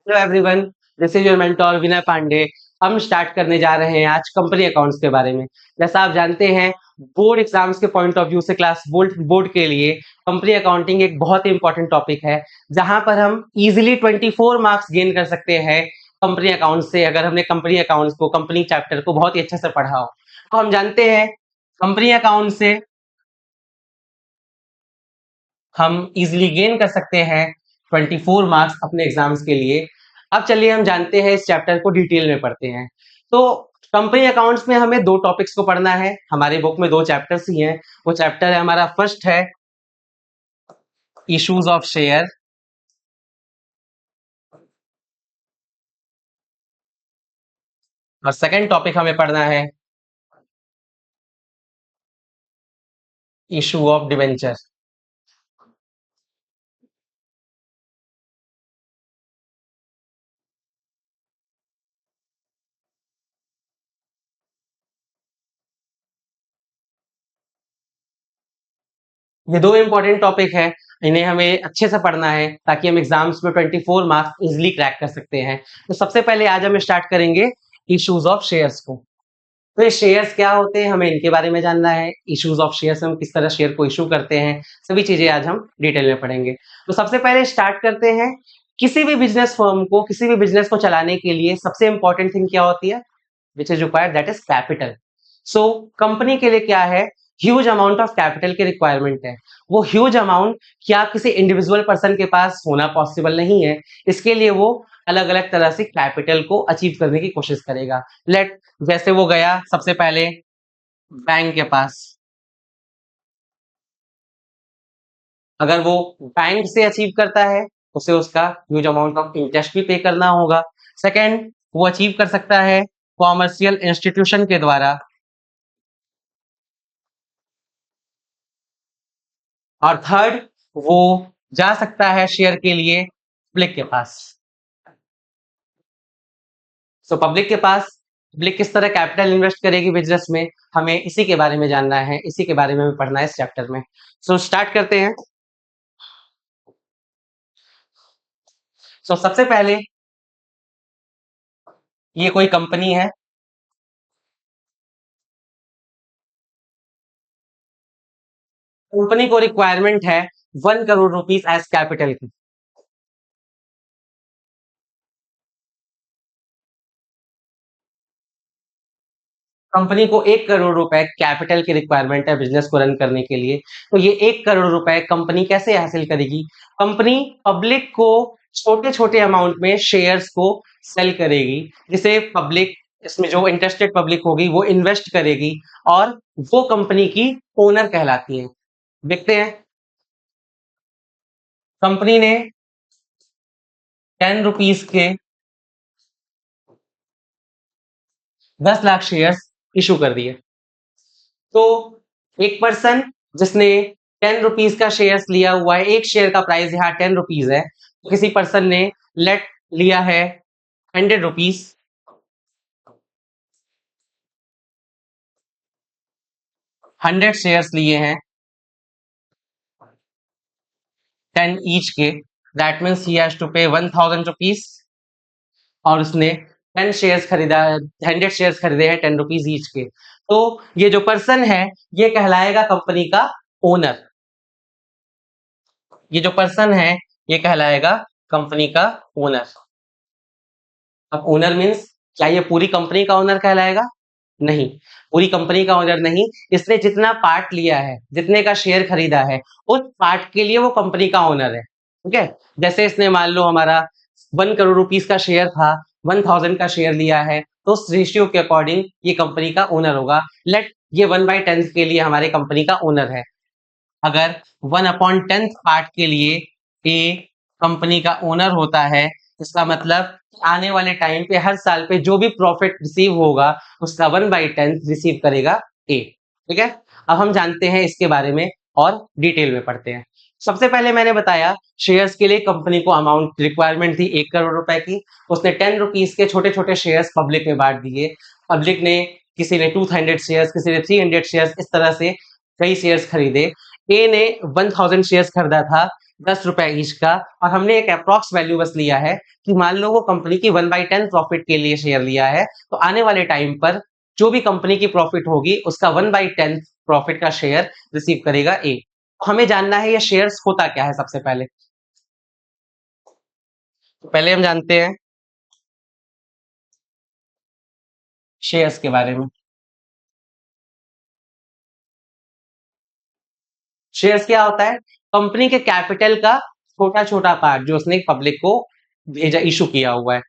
Hello everyone, this is your mentor Vinay Pandey. हम start करने जा रहे हैं आज कंपनी अकाउंट्स के बारे में। जैसा आप जानते हैं, बोर्ड एग्जाम्स के पॉइंट ऑफ व्यू से क्लास बोर्ड के लिए कंपनी अकाउंटिंग एक बहुत ही इंपॉर्टेंट टॉपिक है, जहां पर हम इजीली 24 मार्क्स गेन कर सकते हैं कंपनी अकाउंट से, अगर हमने कंपनी अकाउंट्स को, कंपनी चैप्टर को बहुत ही अच्छे से पढ़ा हो। तो हम जानते हैं कंपनी अकाउंट से हम इजीली गेन कर सकते हैं 24 मार्क्स अपने एग्जाम्स के लिए। अब चलिए हम जानते हैं, इस चैप्टर को डिटेल में पढ़ते हैं। तो कंपनी अकाउंट्स में हमें दो टॉपिक्स को पढ़ना है। हमारे बुक में दो चैप्टर्स ही हैं। वो चैप्टर है हमारा, फर्स्ट है इश्यूज ऑफ शेयर, और सेकंड टॉपिक हमें पढ़ना है इशू ऑफ डिवेंचर। ये दो इंपॉर्टेंट टॉपिक है, इन्हें हमें अच्छे से पढ़ना है ताकि हम एग्जाम्स में 24 मार्क्स इजिली क्रैक कर सकते हैं। तो सबसे पहले आज हम स्टार्ट करेंगे इश्यूज ऑफ शेयर्स को। तो ये शेयर्स क्या होते हैं, हमें इनके बारे में जानना है। इश्यूज ऑफ शेयर्स, हम किस तरह शेयर को इशू करते हैं, सभी चीजें आज हम डिटेल में पढ़ेंगे। तो सबसे पहले स्टार्ट करते हैं। किसी भी बिजनेस फर्म को, किसी भी बिजनेस को चलाने के लिए सबसे इंपॉर्टेंट थिंग क्या होती है, which is required, that is capital. So company के लिए क्या है, ह्यूज अमाउंट ऑफ कैपिटल की रिक्वायरमेंट है। वो ह्यूज अमाउंट क्या किसी इंडिविजुअल पर्सन के पास होना पॉसिबल नहीं है। इसके लिए वो अलग अलग तरह से कैपिटल को अचीव करने की कोशिश करेगा। लेट, जैसे वो गया सबसे पहले बैंक के पास, अगर वो बैंक से अचीव करता है, उसे उसका ह्यूज अमाउंट ऑफ इंटरेस्ट भी पे करना होगा। सेकेंड, वो अचीव कर सकता है कॉमर्शियल इंस्टीट्यूशन के द्वारा। और थर्ड, वो जा सकता है शेयर के लिए पब्लिक के पास। सो पब्लिक के पास, पब्लिक किस तरह कैपिटल इन्वेस्ट करेगी बिजनेस में, हमें इसी के बारे में जानना है, इसी के बारे में हमें पढ़ना है इस चैप्टर में। सो स्टार्ट करते हैं। सबसे पहले ये कोई कंपनी है। कंपनी को रिक्वायरमेंट है 1 करोड़ रुपीज एज कैपिटल की। कंपनी को 1 करोड़ रुपए कैपिटल की रिक्वायरमेंट है बिजनेस को रन करने के लिए। तो ये 1 करोड़ रुपए कंपनी कैसे हासिल करेगी, कंपनी पब्लिक को छोटे छोटे अमाउंट में शेयर्स को सेल करेगी, जिसे पब्लिक, इसमें जो इंटरेस्टेड पब्लिक होगी वो इन्वेस्ट करेगी, और वो कंपनी की ओनर कहलाती है। देखते हैं, कंपनी ने 10 रुपीज के 10 लाख शेयर्स इशू कर दिए। तो एक पर्सन जिसने 10 रुपीज का शेयर्स लिया हुआ है, एक शेयर का प्राइस यहाँ 10 रुपीज है, तो किसी पर्सन ने लेट लिया है 100 रुपीज, 100 शेयर्स लिए हैं 10 ईच के, that means he has to pay 1000 rupees. और उसने 10 शेयर्स खरीदा, 100 शेयर्स खरीदे हैं 10 रुपीज ईच के। तो ये जो पर्सन है, ये कहलाएगा कंपनी का ओनर। ये जो पर्सन है, ये कहलाएगा कंपनी का ओनर। अब ओनर मीन्स, क्या ये पूरी कंपनी का ओनर कहलाएगा? नहीं, पूरी कंपनी का ओनर नहीं। इसने जितना पार्ट लिया है, जितने का शेयर खरीदा है, उस पार्ट के लिए वो कंपनी का ओनर है। ठीक है, जैसे इसने मान लो हमारा 1 करोड़ रुपीज का शेयर था, 1000 का शेयर लिया है, तो उस रेशियो के अकॉर्डिंग ये कंपनी का ओनर होगा। लेट, ये 1/10 के लिए हमारे कंपनी का ओनर है। अगर 1/10 पार्ट के लिए ए कंपनी का ओनर होता है, इसका मतलब आने वाले टाइम पे हर साल पे जो भी प्रॉफिट रिसीव होगा, उसका 1/10 रिसीव करेगा ए। ठीक है, अब हम जानते हैं इसके बारे में और डिटेल में पढ़ते हैं। सबसे पहले मैंने बताया, शेयर्स के लिए कंपनी को अमाउंट रिक्वायरमेंट थी 1 करोड़ रुपए की। उसने 10 रुपीज के छोटे छोटे शेयर्स पब्लिक में बांट दिए। पब्लिक ने, किसी ने 200 शेयर्स, किसी ने 300 शेयर्स, इस तरह से कई शेयर्स खरीदे। ए ने 1000 शेयर्स खरीदा था 10 रुपए ईच का, और हमने एक अप्रॉक्स वैल्यू बस लिया है कि मान लो वो कंपनी की 1/10 प्रॉफिट के लिए शेयर लिया है, तो आने वाले टाइम पर जो भी कंपनी की प्रॉफिट होगी उसका 1/10 प्रॉफिट का शेयर रिसीव करेगा ए। हमें जानना है ये शेयर्स होता क्या है सबसे पहले। तो पहले हम जानते हैं शेयर्स के बारे में। शेयर्स क्या होता है? कंपनी के कैपिटल का छोटा छोटा पार्ट जो उसने पब्लिक को भेजा, इशू किया हुआ है।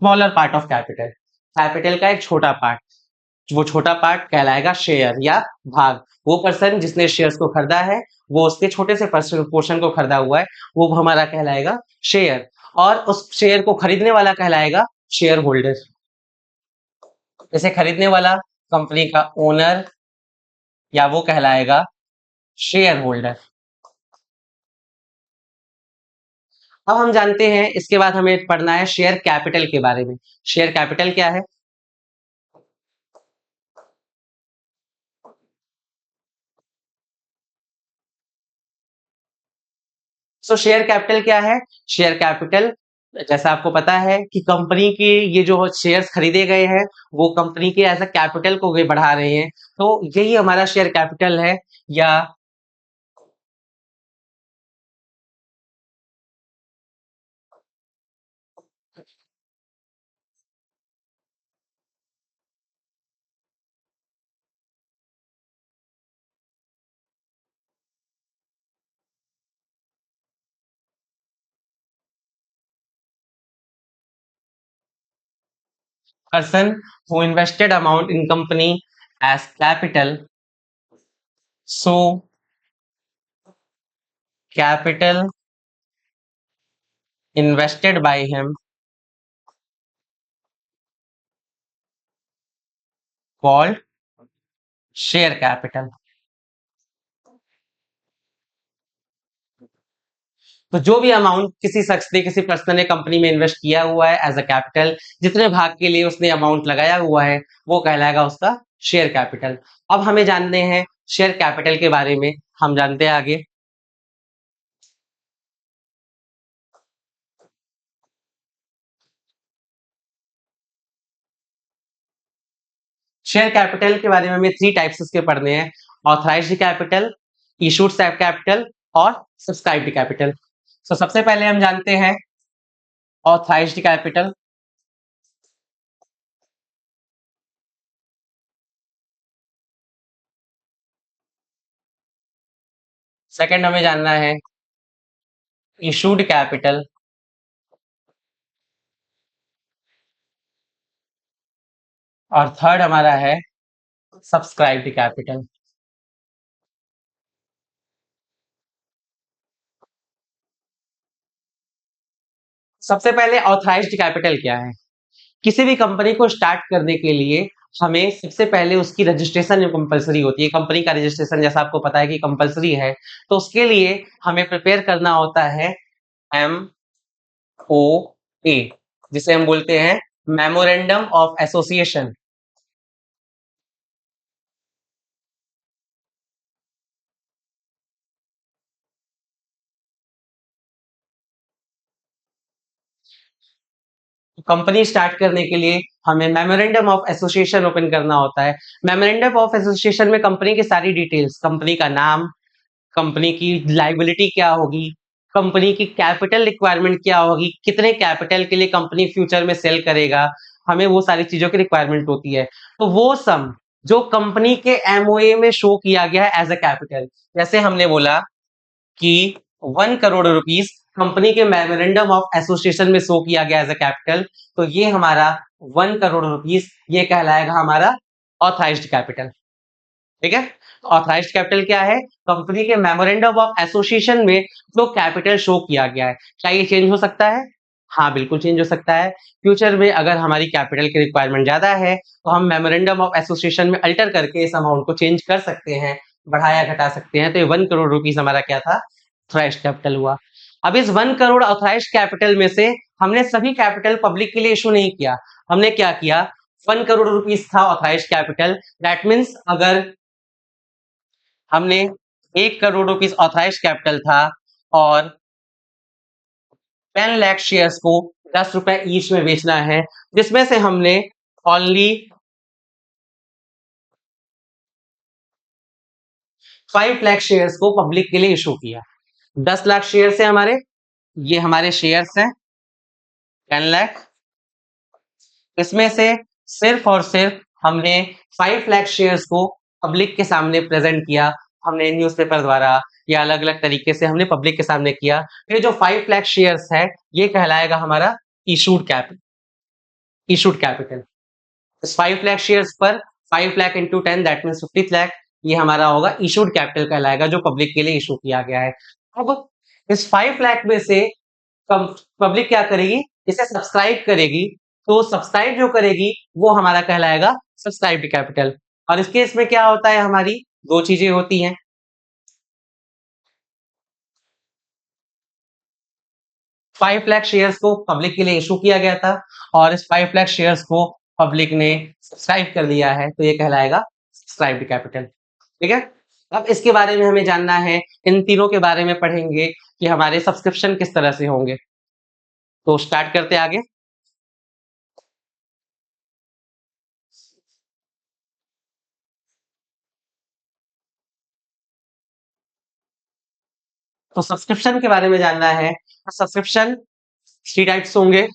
Smaller part of capital, capital का एक छोटा पार्ट, वो छोटा पार्ट कहलाएगा शेयर या भाग। वो पर्सन जिसने शेयर्स को खरीदा है, वो उसके छोटे से पोर्शन को खरीदा हुआ है, वो हमारा कहलाएगा शेयर, और उस शेयर को खरीदने वाला कहलाएगा शेयर होल्डर। जैसे खरीदने वाला कंपनी का ओनर, या वो कहलाएगा शेयर होल्डर। अब हम जानते हैं, इसके बाद हमें पढ़ना है शेयर कैपिटल के बारे में। शेयर कैपिटल क्या है? सो शेयर कैपिटल क्या है? शेयर कैपिटल, जैसा आपको पता है कि कंपनी के ये जो शेयर्स खरीदे गए हैं, वो कंपनी के एज अ कैपिटल को वे बढ़ा रहे हैं, तो यही हमारा शेयर कैपिटल है। या person who invested amount in company as capital, so capital invested by him called share capital। तो जो भी अमाउंट किसी शख्स ने, किसी पर्सन ने कंपनी में इन्वेस्ट किया हुआ है एज अ कैपिटल, जितने भाग के लिए उसने अमाउंट लगाया हुआ है, वो कहलाएगा उसका शेयर कैपिटल। अब हमें जानते हैं शेयर कैपिटल के बारे में, हम जानते हैं आगे। शेयर कैपिटल के बारे में हमें 3 टाइप्स इसके पढ़ने हैं: ऑथराइज्ड कैपिटल, इशूड कैपिटल, और सब्सक्राइब्ड कैपिटल। तो सबसे पहले हम जानते हैं ऑथराइज्ड कैपिटल। सेकंड हमें जानना है इशूड कैपिटल, और थर्ड हमारा है सब्सक्राइब्ड कैपिटल। सबसे पहले ऑथराइज्ड कैपिटल क्या है? किसी भी कंपनी को स्टार्ट करने के लिए हमें सबसे पहले उसकी रजिस्ट्रेशन कंपलसरी होती है। कंपनी का रजिस्ट्रेशन जैसा आपको पता है कि कंपलसरी है, तो उसके लिए हमें प्रिपेयर करना होता है एम ओ ए, जिसे हम बोलते हैं memorandum of association. Company start करने के लिए हमें मेमोरेंडम ऑफ एसोसिएशन ओपन करना होता है। मेमोरेंडम ऑफ एसोसिएशन में कंपनी की सारी डिटेल्स, कंपनी का नाम, कंपनी की लाइबिलिटी क्या होगी, कंपनी की कैपिटल रिक्वायरमेंट क्या होगी, कितने कैपिटल के लिए कंपनी फ्यूचर में सेल करेगा, हमें वो सारी चीजों की रिक्वायरमेंट होती है। तो वो सम जो कंपनी के एमओए में शो किया गया है एज अ कैपिटल, जैसे हमने बोला कि 1 करोड़ रुपीस कंपनी के मेमोरेंडम ऑफ एसोसिएशन में शो किया गया एज अ कैपिटल, तो ये हमारा 1 करोड़ रुपीस ये कहलाएगा हमारा ऑथराइज्ड कैपिटल। ठीक है, ऑथराइज्ड कैपिटल क्या है? कंपनी के मेमोरेंडम ऑफ एसोसिएशन में जो कैपिटल शो किया गया है। क्या ये चेंज हो सकता है? हाँ, बिल्कुल चेंज हो सकता है। फ्यूचर में अगर हमारी कैपिटल की रिक्वायरमेंट ज्यादा है, तो हम मेमोरेंडम ऑफ एसोसिएशन में अल्टर करके इस अमाउंट को चेंज कर सकते हैं, बढ़ाया घटा सकते हैं। तो ये 1 करोड़ रुपीस हमारा क्या था? ऑथराइज्ड कैपिटल हुआ। अब इस 1 करोड़ ऑथराइज्ड कैपिटल में से हमने सभी कैपिटल पब्लिक के लिए इशू नहीं किया। हमने क्या किया, 1 करोड़ रुपीस था ऑथराइज्ड कैपिटल, दैट मीन्स अगर हमने 1 करोड़ रुपीस ऑथराइज्ड कैपिटल था और 10 लाख शेयर्स को 10 रुपए ईच में बेचना है, जिसमें से हमने ओनली 5 लाख शेयर्स को पब्लिक के लिए इशू किया। 10 लाख शेयर्स है हमारे, ये हमारे शेयर्स हैं 10 लाख। इसमें से सिर्फ और सिर्फ हमने 5 लाख शेयर्स को पब्लिक के सामने प्रेजेंट किया। हमने न्यूज़पेपर द्वारा या अलग अलग तरीके से हमने पब्लिक के सामने किया। ये जो 5 लाख शेयर्स है ये कहलाएगा हमारा इशूड कैपिटल। इस 5 लाख शेयर्स पर 5 lakh into 10 that means 50 lakh, ये हमारा होगा इशूड कैपिटल कहलाएगा, जो पब्लिक के लिए इशू किया गया है। अब इस 5 लाख में से पब्लिक क्या करेगी, इसे सब्सक्राइब करेगी। तो सब्सक्राइब जो करेगी वो हमारा कहलाएगा सब्सक्राइब्ड कैपिटल। और इस केस में क्या होता है, हमारी दो चीजें होती हैं। 5 लाख शेयर्स को पब्लिक के लिए इशू किया गया था और इस 5 लाख शेयर्स को पब्लिक ने सब्सक्राइब कर लिया है, तो ये कहलाएगा सब्सक्राइब्ड कैपिटल। ठीक है, अब इसके बारे में हमें जानना है, इन तीनों के बारे में पढ़ेंगे कि हमारे सब्सक्रिप्शन किस तरह से होंगे। तो स्टार्ट करते आगे। तो सब्सक्रिप्शन के बारे में जानना है। सब्सक्रिप्शन 3 टाइप्स होंगे।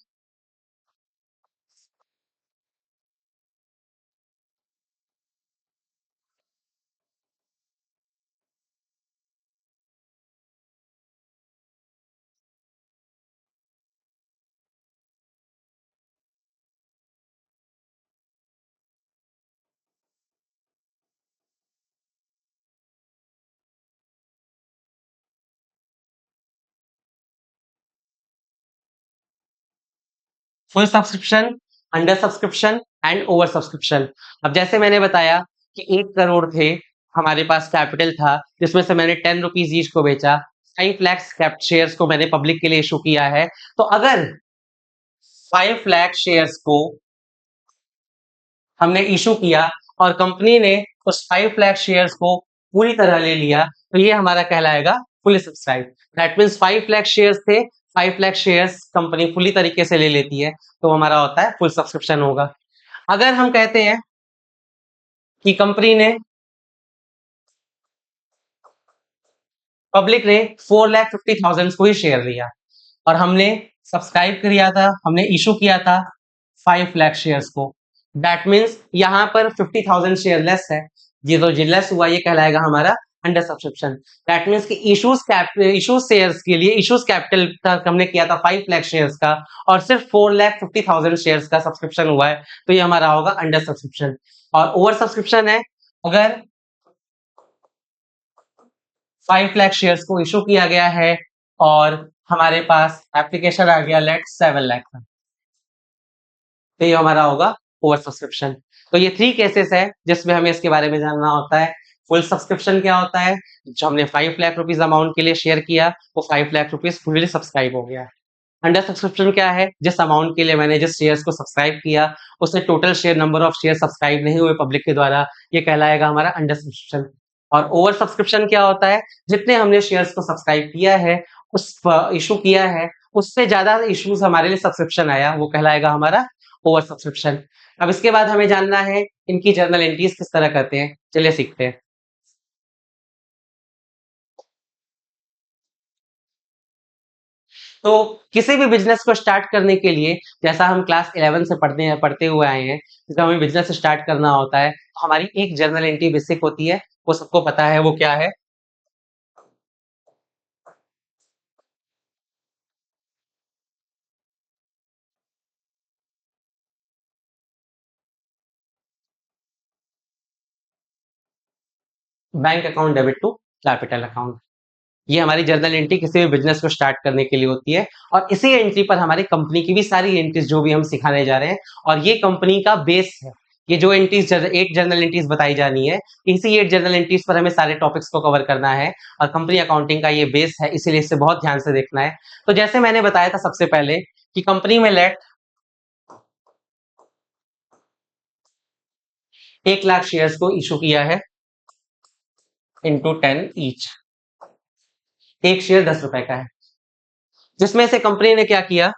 Full subscription, under subscription and over subscription. अब जैसे मैंने बताया कि 1 करोड़ थे हमारे पास कैपिटल था, जिसमें से मैंने 10 रुपीज ईच को बेचा, 5 लाख शेयर्स को मैंने पब्लिक के लिए इशू किया है। तो अगर 5 लाख शेयर्स को हमने इशू किया और कंपनी ने उस 5 लाख शेयर्स को पूरी तरह ले लिया, तो ये हमारा कहलाएगा fully subscribe. That means 5 lakh shares थे, 5 लाख शेयर्स कंपनी फुली तरीके से ले लेती है, तो हमारा होता है फुल सब्सक्रिप्शन होगा। अगर हम कहते हैं कि कंपनी ने पब्लिक ने 4,50,000 को ही शेयर लिया और हमने सब्सक्राइब किया था, हमने इशू किया था 5 लाख शेयर्स को, दैट मीन्स यहां पर 50,000 शेयर लेस है। ये तो लेस हुआ, ये कहलाएगा हमारा अंडर सब्सक्रिप्शन। दैट मीन्स कि इशूज शेयर्स के लिए इशूज कैपिटल हमने किया था 5 लाख शेयर्स का और सिर्फ 4,50,000 शेयर्स का सब्सक्रिप्शन हुआ है, तो ये हमारा होगा अंडर सब्सक्रिप्शन। और ओवर सब्सक्रिप्शन है, अगर 5 लाख शेयर्स को इशू किया गया है और हमारे पास एप्लीकेशन आ गया लेट 7 लाख का, तो ये हमारा होगा ओवर सब्सक्रिप्शन। तो ये 3 केसेस है जिसमें हमें इसके बारे में जानना होता है। फुल सब्सक्रिप्शन क्या होता है, जो हमने 5 लाख रुपीस अमाउंट के लिए शेयर किया वो 5 लाख रुपीस फुली सब्सक्राइब हो गया है। अंडर सब्सक्रिप्शन क्या है, जिस अमाउंट के लिए मैंने जिस शेयर्स को सब्सक्राइब किया उससे total share number of share subscribe नहीं हुए पब्लिक के द्वारा, ये कहलाएगा हमारा अंडर सब्सक्रिप्शन। और ओवर सब्सक्रिप्शन क्या होता है, जितने हमने शेयर्स को सब्सक्राइब किया है, उस इशू किया है, उससे ज्यादा इशूज हमारे लिए सब्सक्रिप्शन आया, वो कहलाएगा हमारा ओवर सब्सक्रिप्शन। अब इसके बाद हमें जानना है इनकी जर्नल एंट्रीज किस तरह करते हैं, चलिए सीखते हैं। तो किसी भी बिजनेस को स्टार्ट करने के लिए, जैसा हम क्लास 11 से पढ़ते हुए आए हैं, जब हमें बिजनेस स्टार्ट करना होता है तो हमारी एक जर्नल एंट्री बेसिक होती है, वो सबको पता है, वो क्या है, bank account debit to capital account. ये हमारी जर्नल एंट्री किसी भी बिजनेस को स्टार्ट करने के लिए होती है और इसी एंट्री पर हमारी कंपनी की भी सारी एंट्रीज जो भी हम सिखाने जा रहे हैं, और ये कंपनी का बेस है। ये जो एंट्रीज 8 जर्नल एंट्रीज बताई जानी है, इसी 8 जर्नल एंट्रीज पर हमें सारे टॉपिक्स को कवर करना है और कंपनी अकाउंटिंग का ये बेस है, इसीलिए इसे बहुत ध्यान से देखना है। तो जैसे मैंने बताया था सबसे पहले कि कंपनी में लेट 1 लाख शेयर्स को इशू किया है इंटू 10 ईच। एक शेयर 10 रुपए का है, जिसमें से कंपनी ने क्या किया,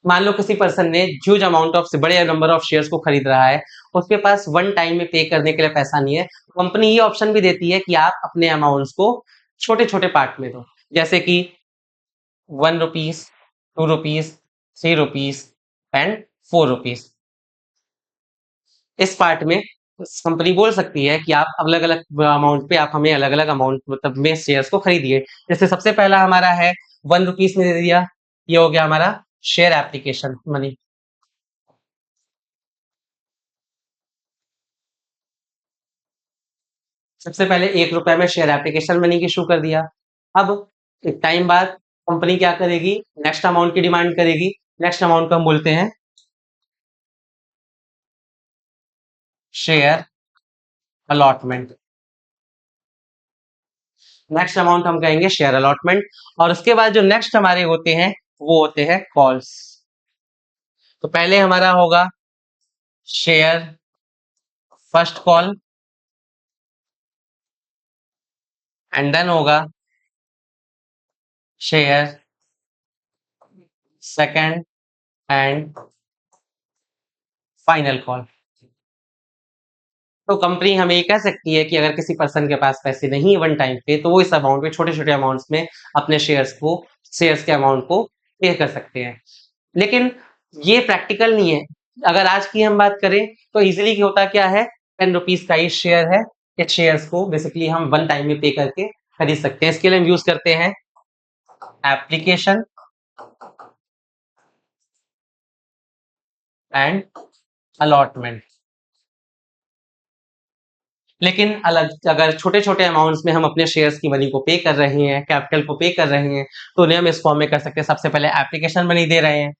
मान लो किसी पर्सन ने ह्यूज अमाउंट ऑफ बड़े नंबर ऑफ शेयर्स को खरीद रहा है, उसके पास वन टाइम में पे करने के लिए पैसा नहीं है, कंपनी ये ऑप्शन भी देती है कि आप अपने अमाउंट्स को छोटे छोटे पार्ट में दो, जैसे कि 1 rupees, 2 rupees, 3 rupees and 4 rupees. इस पार्ट में कंपनी बोल सकती है कि आप अलग अलग अमाउंट पे आप हमें अलग अलग अमाउंट मतलब में शेयर्स को खरीदिए। जैसे सबसे पहला हमारा है 1 रुपीज में दे दिया, ये हो गया हमारा शेयर एप्लीकेशन मनी। सबसे पहले 1 रुपए में शेयर एप्लीकेशन मनी की इशू कर दिया। अब एक टाइम बाद कंपनी क्या करेगी, नेक्स्ट अमाउंट की डिमांड करेगी। नेक्स्ट अमाउंट को हम बोलते हैं शेयर अलॉटमेंट। नेक्स्ट अमाउंट हम कहेंगे शेयर अलॉटमेंट। और उसके बाद जो नेक्स्ट हमारे होते हैं वो होते हैं कॉल्स। तो पहले हमारा होगा share first call and then होगा share second and final call. तो कंपनी हमें ये कह सकती है कि अगर किसी पर्सन के पास पैसे नहीं है वन टाइम पे, तो वो इस अमाउंट में छोटे छोटे अमाउंट्स में अपने शेयर्स के अमाउंट को पे कर सकते हैं। लेकिन ये प्रैक्टिकल नहीं है। अगर आज की हम बात करें तो इजिली होता क्या है, 10 रुपीज का ही शेयर है, इस शेयर्स को बेसिकली हम वन टाइम में पे करके खरीद सकते हैं। इसके लिए हम यूज करते हैं एप्लीकेशन एंड अलॉटमेंट। लेकिन अलग अगर छोटे छोटे अमाउंट्स में हम अपने शेयर्स की मनी को पे कर रहे हैं, कैपिटल को पे कर रहे हैं, तो उन्हें हम इस फॉर्म में कर सकते हैं। सबसे पहले एप्लीकेशन मनी दे रहे हैं,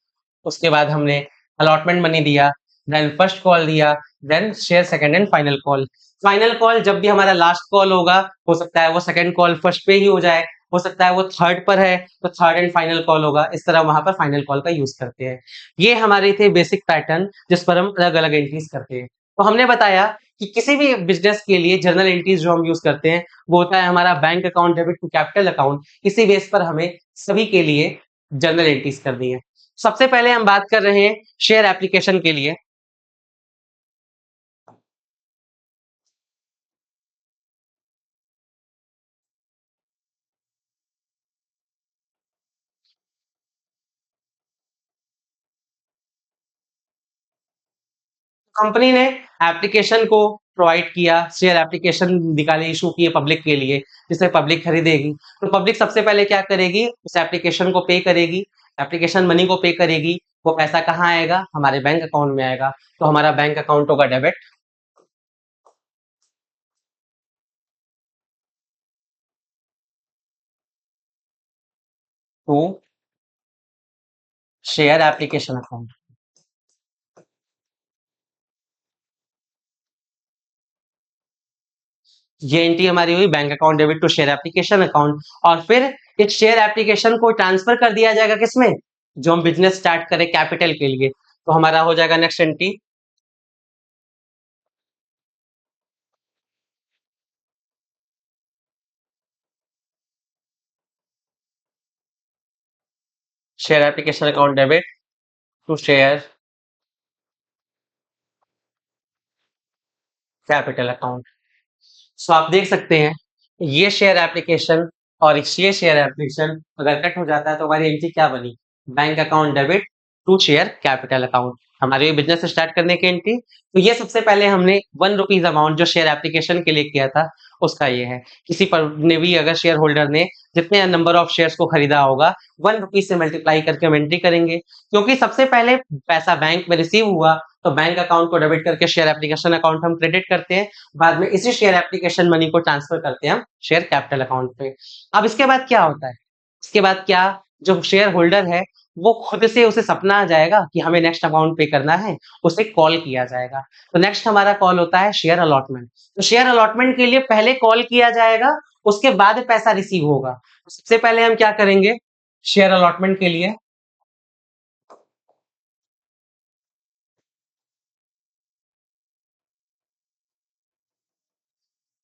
उसके बाद हमने अलॉटमेंट मनी दिया, देन फर्स्ट कॉल दिया, then share second and final call. Final call जब भी हमारा लास्ट कॉल होगा, हो सकता है वो सेकंड कॉल फर्स्ट पे ही हो जाए, हो सकता है वो थर्ड पर है तो थर्ड एंड फाइनल कॉल होगा। इस तरह वहां पर फाइनल कॉल का यूज करते हैं। ये हमारे थे बेसिक पैटर्न जिस पर हम अलग अलग एंट्रीज करते हैं। तो हमने बताया कि किसी भी बिजनेस के लिए जर्नल एंट्रीज जो हम यूज करते हैं वो होता है हमारा bank account debit to capital account. इसी बेस पर हमें सभी के लिए जर्नल एंट्रीज करनी है। सबसे पहले हम बात कर रहे हैं शेयर एप्लीकेशन के लिए। कंपनी ने एप्लीकेशन को प्रोवाइड किया, शेयर एप्लीकेशन निकाले, इशू किए पब्लिक के लिए, जिसे पब्लिक खरीदेगी। तो पब्लिक सबसे पहले क्या करेगी, उस एप्लीकेशन को पे करेगी, एप्लीकेशन मनी को पे करेगी। वो पैसा कहाँ आएगा, हमारे बैंक अकाउंट में आएगा। तो हमारा बैंक अकाउंट होगा debit to share application account. ये एंट्री हमारी हुई bank account debit to share application account. और फिर इस शेयर एप्लीकेशन को ट्रांसफर कर दिया जाएगा किसमें, जो हम बिजनेस स्टार्ट करें कैपिटल के लिए। तो हमारा हो जाएगा next entry share application account debit to share capital account. So आप देख सकते हैं ये शेयर एप्लीकेशन और ये शेयर एप्लीकेशन अगर कट हो जाता है तो हमारी एंट्री क्या बनी, bank account debit to share capital account. हमारे बिजनेस स्टार्ट करने की एंट्री। तो ये सबसे पहले हमने 1 रुपीज अमाउंट जो शेयर एप्लीकेशन के लिए किया था उसका ये है। किसी पर ने भी अगर शेयर होल्डर ने जितने नंबर ऑफ शेयर्स को खरीदा होगा 1 रुपीज से मल्टीप्लाई करके हम एंट्री करेंगे। क्योंकि सबसे पहले पैसा बैंक में रिसीव हुआ तो बैंक अकाउंट को डेबिट करके शेयर एप्लीकेशन अकाउंट हम क्रेडिट करते हैं। बाद में इसी शेयर एप्लीकेशन मनी को ट्रांसफर करते हैं हम शेयर कैपिटल अकाउंट पे। अब इसके बाद क्या होता है, इसके बाद क्या, जो शेयर होल्डर है वो खुद से उसे सपना आ जाएगा कि हमें नेक्स्ट अमाउंट पे करना है, उसे कॉल किया जाएगा। तो नेक्स्ट हमारा कॉल होता है शेयर अलॉटमेंट। तो शेयर अलॉटमेंट के लिए पहले कॉल किया जाएगा, उसके बाद पैसा रिसीव होगा। सबसे पहले हम क्या करेंगे शेयर अलॉटमेंट के लिए,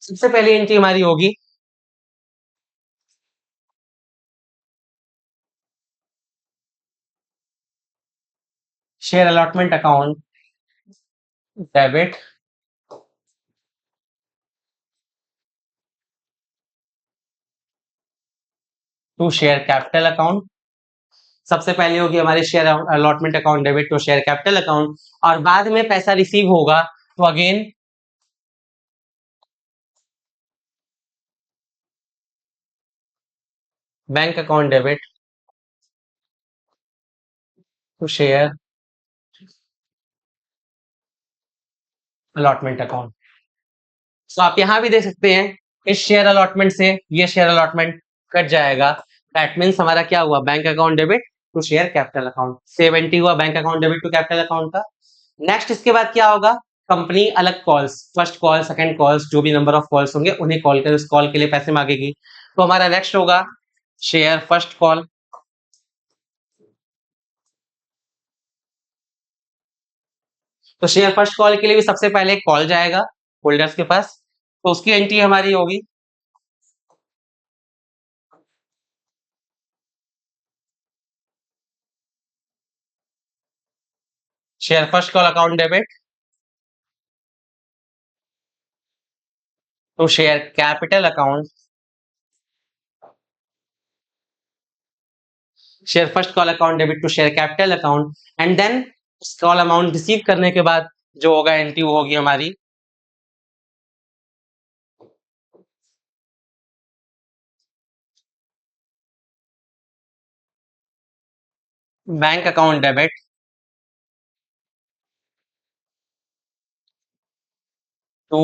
सबसे पहली एंट्री हमारी होगी share allotment account debit to share capital account. सबसे पहले होगी हमारे share allotment account debit to share capital account, और बाद में पैसा रिसीव होगा तो again bank account debit to share allotment account. तो आप यहां भी देख सकते हैं इस शेयर अलॉटमेंट से ये शेयर अलॉटमेंट कट जाएगा। दैट मीन्स हमारा क्या हुआ bank account debit to share capital account, 70 हुआ bank account debit to capital account का। नेक्स्ट इसके बाद क्या होगा, कंपनी अलग calls, first call second calls, जो भी नंबर ऑफ कॉल्स होंगे उन्हें कॉल कर उस कॉल के लिए पैसे मांगेगी। तो हमारा नेक्स्ट होगा शेयर फर्स्ट कॉल। तो शेयर फर्स्ट कॉल के लिए भी सबसे पहले कॉल जाएगा होल्डर्स के पास, तो उसकी एंट्री हमारी होगी share first call account debit to share capital account, share first call account debit to share capital account, and then call amount receive करने के बाद जो होगा एंट्री वो होगी हमारी bank account debit to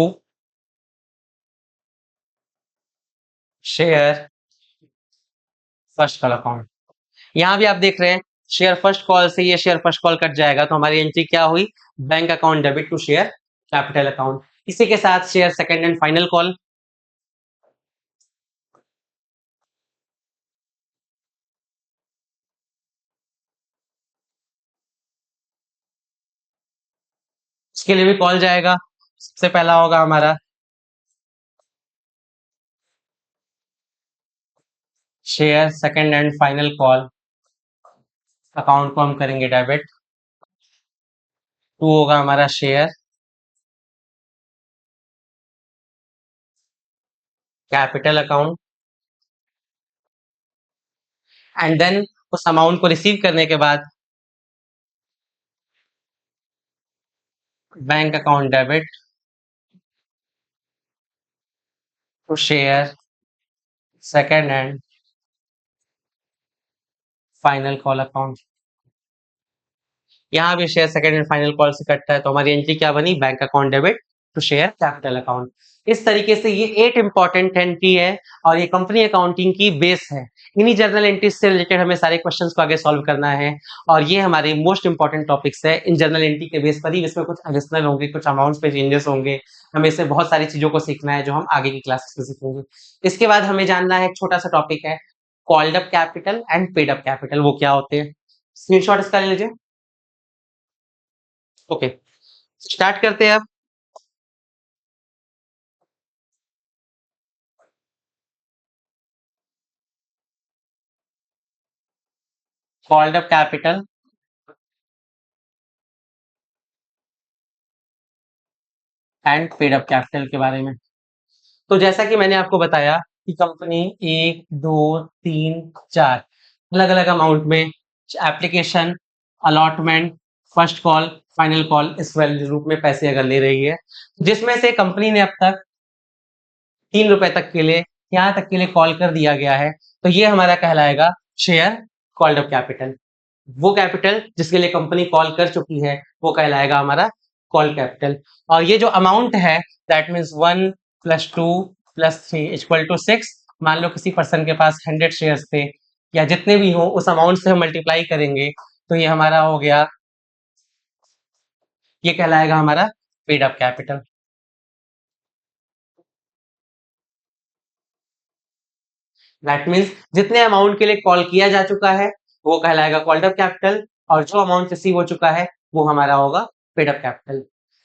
share first call account. यहां भी आप देख रहे हैं शेयर फर्स्ट कॉल से ये शेयर फर्स्ट कॉल कट जाएगा, तो हमारी एंट्री क्या हुई bank account debit to share capital account. इसी के साथ share second and final call, उसके लिए भी कॉल जाएगा। सबसे पहला होगा हमारा share second and final call account को हम करेंगे डेबिट, टू होगा हमारा share capital account, and then उस अमाउंट को रिसीव करने के बाद bank account debit to share second and final call account. यहाँ भी share second and final call से कटता है, तो हमारी एंट्री क्या बनी bank account debit to share capital account. इस तरीके से ये 8 इंपॉर्टेंट एंट्री है और ये कंपनी अकाउंटिंग की बेस है। इन्हीं जर्नल एंट्रीज से रिलेटेड हमें सारे क्वेश्चंस को आगे सॉल्व करना है, और ये हमारे मोस्ट इंपॉर्टेंट टॉपिक्स है इन जर्नल एंट्री के बेस पर ही। इसमें कुछ एडिशनल होंगे, कुछ अमाउंट्स पे चेंजेस होंगे, हमें इससे बहुत सारी चीजों को सीखना है जो हम आगे की क्लासेस में सीखेंगे। इसके बाद हमें जानना है एक छोटा सा टॉपिक है called up capital and paid up capital, वो क्या होते हैं। स्क्रीनशॉट इसका ले लीजिए। ओके, स्टार्ट करते हैं अब। Called up capital and paid up capital के बारे में। तो जैसा कि मैंने आपको बताया कि कंपनी 1 2 3 4 अलग अलग अमाउंट में application allotment first call final call इस वैल्यू रूप में पैसे अगर ले रही है, जिसमें से कंपनी ने अब तक 3 रुपए तक के लिए यहाँ तक के लिए कॉल कर दिया गया है, तो ये हमारा कहलाएगा शेयर कॉल्ड अप कैपिटल। वो कैपिटल जिसके लिए कंपनी कॉल कर चुकी है वो कहलाएगा हमारा कॉल कैपिटल। और ये जो अमाउंट है दैट मीन्स 1 + 2 + 3 = 6। मान लो किसी पर्सन के पास 100 शेयर्स थे, या जितने भी हो उस अमाउंट से हम मल्टीप्लाई करेंगे तो ये हमारा हो गया, ये कहलाएगा हमारा paid up capital. That means जितने अमाउंट के लिए कॉल किया जा चुका है वो कहलाएगा कॉल्ड अप कैपिटल, और जो अमाउंट रिसीव हो चुका है वो हमारा होगा पेड अप कैपिटल।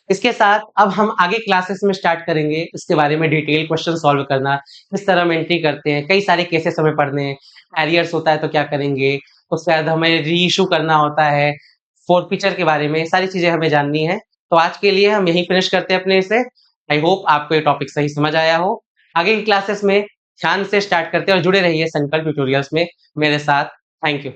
इसके साथ अब हम आगे क्लासेस में स्टार्ट करेंगे इसके बारे में डिटेल क्वेश्चन सॉल्व करना, किस तरह हम एंट्री करते हैं, कई सारे केसेस हमें पढ़ने हैं, एरियर्स होता है तो क्या करेंगे, उसके बाद हमें री इशू करना होता है, फोर्फीचर के बारे में सारी चीजें हमें जाननी है। तो आज के लिए हम यही फिनिश करते हैं अपने इसे। आई होप आपको ये टॉपिक सही समझ आया हो। आगे की क्लासेस में ध्यान से स्टार्ट करते हैं और जुड़े रहिए संकल्प ट्यूटोरियल्स में मेरे साथ। Thank you.